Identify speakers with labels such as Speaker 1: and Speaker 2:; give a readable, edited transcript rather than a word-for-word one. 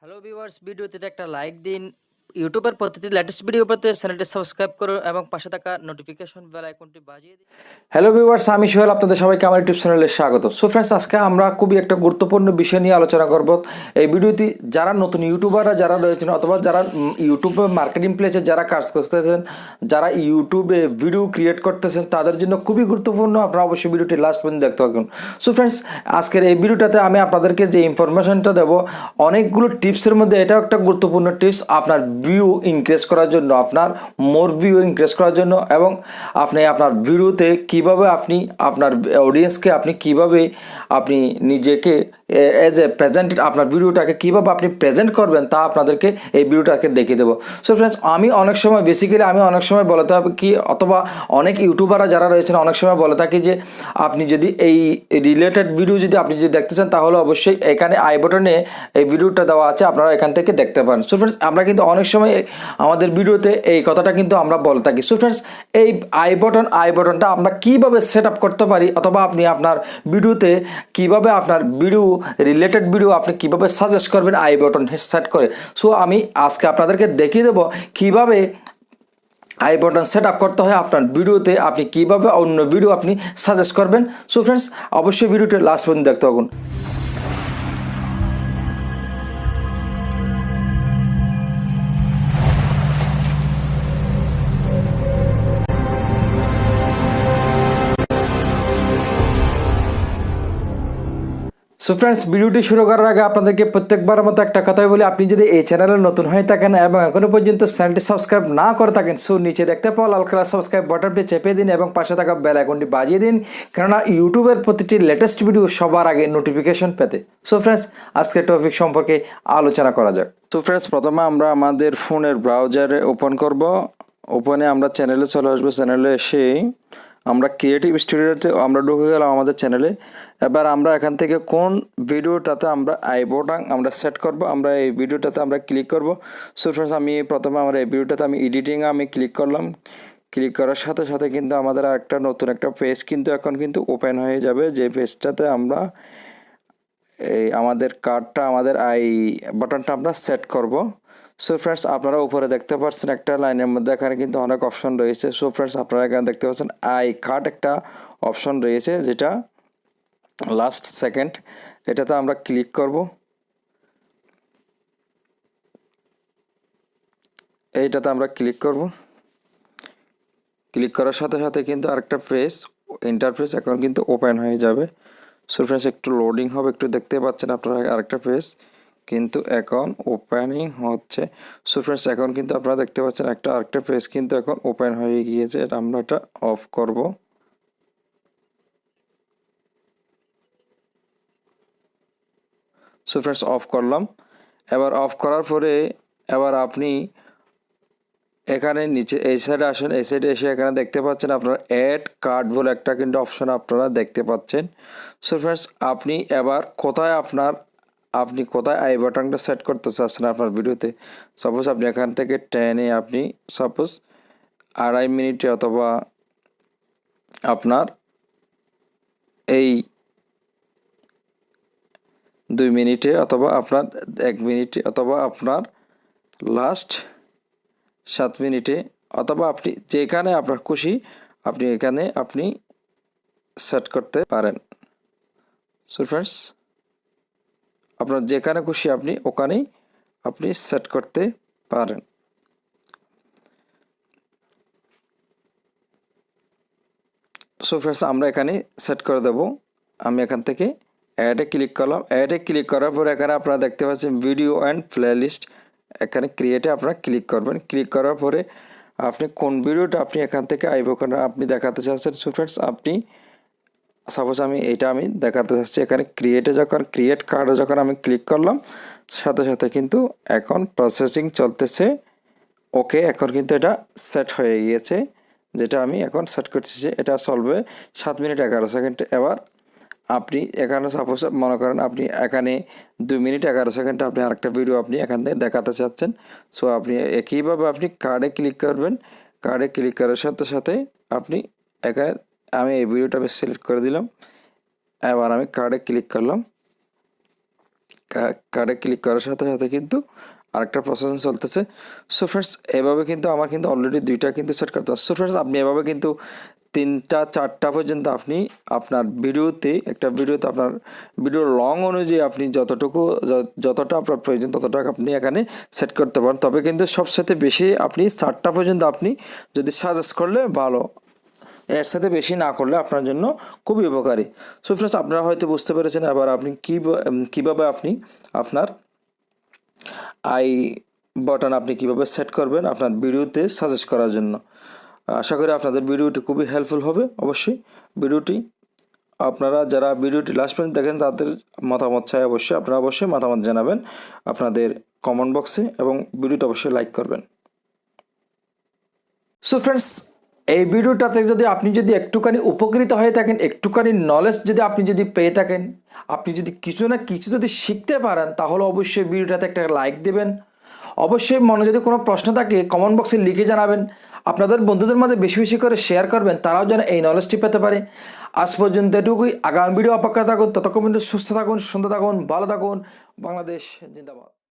Speaker 1: Hello viewers, ভিডিওতে একটা like দিন। ইউটিউবের প্রতিটি লেটেস্ট ভিডিও পেতে চ্যানেলটি সাবস্ক্রাইব করুন এবং পাশে থাকা নোটিফিকেশন বেল আইকনটি বাজিয়ে দিন।
Speaker 2: হ্যালো ভিউয়ার্স, আমি সোহেল, আপনাদের সবাইকে আমার ইউটিউব চ্যানেলে স্বাগত। সো ফ্রেন্ডস, আজকে আমরা খুবই একটা গুরুত্বপূর্ণ বিষয় নিয়ে আলোচনা করব। এই ভিডিওটি যারা নতুন ইউটিউবাররা যারা রয়েছেন অথবা যারা ইউটিউবে মার্কেটিং প্লেসে যারা কাজ করতেছেন, যারা ইউটিউবে ভিডিও ক্রিয়েট করতেছেন, তাদের জন্য খুবই গুরুত্বপূর্ণ। আপনারা অবশ্যই ভিডিওটি লাস্ট পর্যন্ত দেখতে থাকুন। সো ফ্রেন্ডস, আজকের এই ভিডিওটাতে আমি আপনাদেরকে যে ইনফরমেশনটা দেবো, অনেকগুলো টিপসের মধ্যে এটাও একটা গুরুত্বপূর্ণ টিপস আপনার ভিউ ইনক্রিজ করার জন্য, আপনার মোর ভিউ ইনক্রিজ করার জন্য, এবং আপনি আপনার ভিডিওতে কিভাবে আপনি আপনার অডিয়েন্সকে আপনি কিভাবে আপনি নিজেকে এজ এ প্রেজেন্ট আপনার ভিডিওটাকে কীভাবে আপনি প্রেজেন্ট করবেন তা আপনাদেরকে এই ভিডিওটাকে দেখিয়ে দেবো। সো ফ্রেন্ডস, আমি অনেক সময় বলতে হবে কি, অথবা অনেক ইউটিউবাররা যারা রয়েছেন অনেক সময় বলে থাকি যে আপনি যদি এই রিলেটেড ভিডিও আপনি যদি দেখতে চান, তাহলে অবশ্যই এখানে আই বাটনে এই ভিডিওটা দেওয়া আছে, আপনারা এখান থেকে দেখতে পারেন। সো ফ্রেন্ডস, আমরা কিন্তু অনেক সময় আমাদের ভিডিওতে এই কথাটা কিন্তু আমরা বলে থাকি। সো ফ্রেন্ডস, এই আই বাটনটা আমরা কিভাবে সেট আপ করতে পারি, অথবা আপনি আপনার ভিডিওতে কিভাবে আপনার ভিডিও রিলেটেড ভিডিও আপনি কিভাবে সাজেস্ট করবেন আই বাটন সেট করে। সো আমি আজকে আপনাদেরকে দেখিয়ে দেবো কিভাবে আই বাটন সেট আপ করতে হয় আপনার ভিডিওতে, আপনি কিভাবে অন্য ভিডিও আপনি সাজেস্ট করবেন। সো ফ্রেন্ডস, অবশ্যই ভিডিওটা লাস্ট পর্যন্ত দেখতে থাকুন। সো ফ্রেন্ডস, ভিডিওটি শুরু করার আগে আপনাদেরকে প্রত্যেকবারের মতো একটা কথাই বলি, আপনি যদি এই চ্যানেলে নতুন হয়ে থাকেন এবং এখনও পর্যন্ত চ্যানেলটি সাবস্ক্রাইব না করে থাকেন, সো নিচে দেখতে পাওয়া লাল কালার সাবস্ক্রাইব বাটনটি চেপে দিন এবং পাশে থাকা বেল আইকনটি বাজিয়ে দিন, কেননা ইউটিউবের প্রতিটি লেটেস্ট ভিডিও সবার আগে নোটিফিকেশন পেতে। সো ফ্রেন্ডস, আজকের টপিক সম্পর্কে আলোচনা করা যাক। সো ফ্রেন্ডস, প্রথমে আমরা আমাদের ফোনের ব্রাউজারে ওপেন করব। ওপেনে আমরা চ্যানেলে চলে আসবো। চ্যানেলে এসে আমরা ক্রিয়েটিভ স্টুডিওতে আমরা ঢুকে গেলাম আমাদের চ্যানেলে। এবার আমরা এখান থেকে কোন ভিডিওটাতে আমরা আই বাটন আমরা সেট করব, আমরা এই ভিডিওটাতে আমরা ক্লিক করব। সো ফ্রেন্ডস, আমি প্রথমে আমার এই ভিডিওটাতে আমি এডিটিংয়ে আমি ক্লিক করলাম। ক্লিক করার সাথে সাথে কিন্তু আমাদের একটা নতুন একটা পেজ কিন্তু এখন কিন্তু ওপেন হয়ে যাবে, যে পেজটাতে আমরা এই আমাদের কার্ডটা আমাদের আই বাটনটা আমরা সেট করব। সো ফ্রেন্ডস, আপনারা উপরে দেখতে পাচ্ছেন একটা লাইনের মধ্যে এখানে কিন্তু অনেক অপশন রয়েছে। সো ফ্রেন্ডস, আপনারা এখানে দেখতে পাচ্ছেন আই কার্ড একটা অপশন রয়েছে, যেটা লাস্ট সেকেন্ড, এটাতে আমরা ক্লিক করব। এইটাতে আমরা ক্লিক করব। ক্লিক করার সাথে সাথে কিন্তু আরেকটা পেজ ইন্টারফেস এখন কিন্তু ওপেন হয়ে যাবে। সো ফ্রেন্ডস, একটু লোডিং হবে, একটু দেখতে পাচ্ছেন আপনারা আরেকটা পেজ কিন্তু এখন ওপেনিং হচ্ছে। সো ফ্রেন্ডস, এখন কিন্তু আপনারা দেখতে পাচ্ছেন আরেকটা পেজ কিন্তু এখন ওপেন হয়ে গিয়েছে। এটা আমরা এটা অফ করব। সো ফ্রেন্ডস, অফ করলাম। এবার অফ করার পরে এবার আপনি এখানে নিচে এই সাইডে আসেন। এই সাইডে এসে এখানে দেখতে পাচ্ছেন আপনারা অ্যাড কার্ড বলে একটা কিন্তু অপশন আপনারা দেখতে পাচ্ছেন। সো ফ্রেন্ডস, আপনি এবার আপনি কোথায় আই বাটনটা সেট করতে চাচ্ছেন আপনার ভিডিওতে। সাপোজ আপনি এখান থেকে টেনে আপনি সাপোজ 2.5 মিনিটে, অথবা আপনার এই 2 মিনিটে, অথবা আপনার 1 মিনিটে, অথবা আপনার লাস্ট 7 মিনিটে, অথবা আপনি যেখানে আপনার খুশি আপনি এখানে আপনি সেট করতে পারেন। সো ফ্রেন্ডস, আপনার যেখানে খুশি আপনি ওখানেই আপনি সেট করতে পারেন। সো ফ্রেন্ডস, আমরা এখানে সেট করে দেব। আমি এখান থেকে অ্যাডে ক্লিক করলাম। অ্যাডে ক্লিক করার পর এখানে আপনারা দেখতে পাচ্ছেন ভিডিও অ্যান্ড প্লেলিস্ট, এখানে ক্রিয়েটে আপনারা ক্লিক করবেন। ক্লিক করার পরে আপনি কোন ভিডিওটা আপনি এখান থেকে আই বাটনে আপনি দেখাতে চাচ্ছেন। সো ফ্রেন্ডস, আপনি সাপোজ আমি দেখাতে চাচ্ছি। এখানে ক্রিয়েট কার্ডে যখন আমি ক্লিক করলাম, সাথে সাথে কিন্তু এখন প্রসেসিং চলতেছে। ওকে, এখন কিন্তু এটা সেট হয়ে গিয়েছে, যেটা আমি এখন সেট করতেছি। এটা চলবে 7 মিনিট 11 সেকেন্ড। এবার আপনি এখানে সাপোজ মনে করেন আপনি এখানে 2 মিনিট 11 সেকেন্ডে আপনি আরেকটা ভিডিও আপনি এখান থেকে দেখাতে চাচ্ছেন। সো আপনি একইভাবে আপনি কার্ডে ক্লিক করবেন। কার্ডে ক্লিক করার সাথে সাথে আপনি এখানে আমি এই ভিডিওটা আমি সিলেক্ট করে দিলাম। এবার আমি কার্ডে ক্লিক করলাম। কার্ডে ক্লিক করার সাথে সাথে কিন্তু আরেকটা প্রসেস চলতেছে। সো ফ্রেন্ডস এভাবে কিন্তু আমার কিন্তু অলরেডি 2টা কিন্তু সেট করতে হবে। সো ফ্রেন্ডস আপনি এভাবে কিন্তু 3টা 4টা পর্যন্ত আপনি আপনার ভিডিওতে আপনার ভিডিও লং অনুযায়ী আপনি যতটা আপনার প্রয়োজন ততটা আপনি এখানে সেট করতে পারেন। তবে কিন্তু সবসাথে বেশি আপনি 4টা পর্যন্ত আপনি যদি সাজেস্ট করলে ভালো, এর সাথে বেশি না করলে আপনার জন্য খুবই উপকারী। সো ফ্রেন্ডস আপনারা হয়তো বুঝতে পেরেছেন এবার আপনি কীভাবে আপনি আপনার আই বাটন আপনি কীভাবে সেট করবেন আপনার ভিডিওতে সাজেস্ট করার জন্য। আশা করি আপনাদের ভিডিওটি খুবই হেল্পফুল হবে। অবশ্যই ভিডিওটি আপনারা যারা ভিডিওটি লাস্ট পর্যন্ত দেখেন তাদের মতামত চাই, আপনারা অবশ্যই মতামত জানাবেন আপনাদের কমেন্ট বক্সে এবং ভিডিওটি অবশ্যই লাইক করবেন। সো ফ্রেন্ডস এই ভিডিওটাতে আপনি যদি একটুখানি উপকৃত হয়ে থাকেন, একটুখানি নলেজ আপনি পেয়ে থাকেন, আপনি যদি কিছু না কিছু শিখতে পারেন, তাহলে অবশ্যই ভিডিওটাতে একটা লাইক দেবেন। অবশ্যই মনে যদি কোনো প্রশ্ন থাকে কমেন্ট বক্সে লিখে জানাবেন। আপনাদের বন্ধুদের মাঝে বেশি বেশি করে শেয়ার করবেন, তারাও যেন এই নলেজটি পেতে পারে। আজ পর্যন্ত এটুকুই। আগামী ভিডিও অপেক্ষা থাকুন। ততক্ষণ পর্যন্ত সুস্থ থাকুন, সুন্দর থাকুন, ভালো থাকুন। বাংলাদেশ জিন্দাবাদ।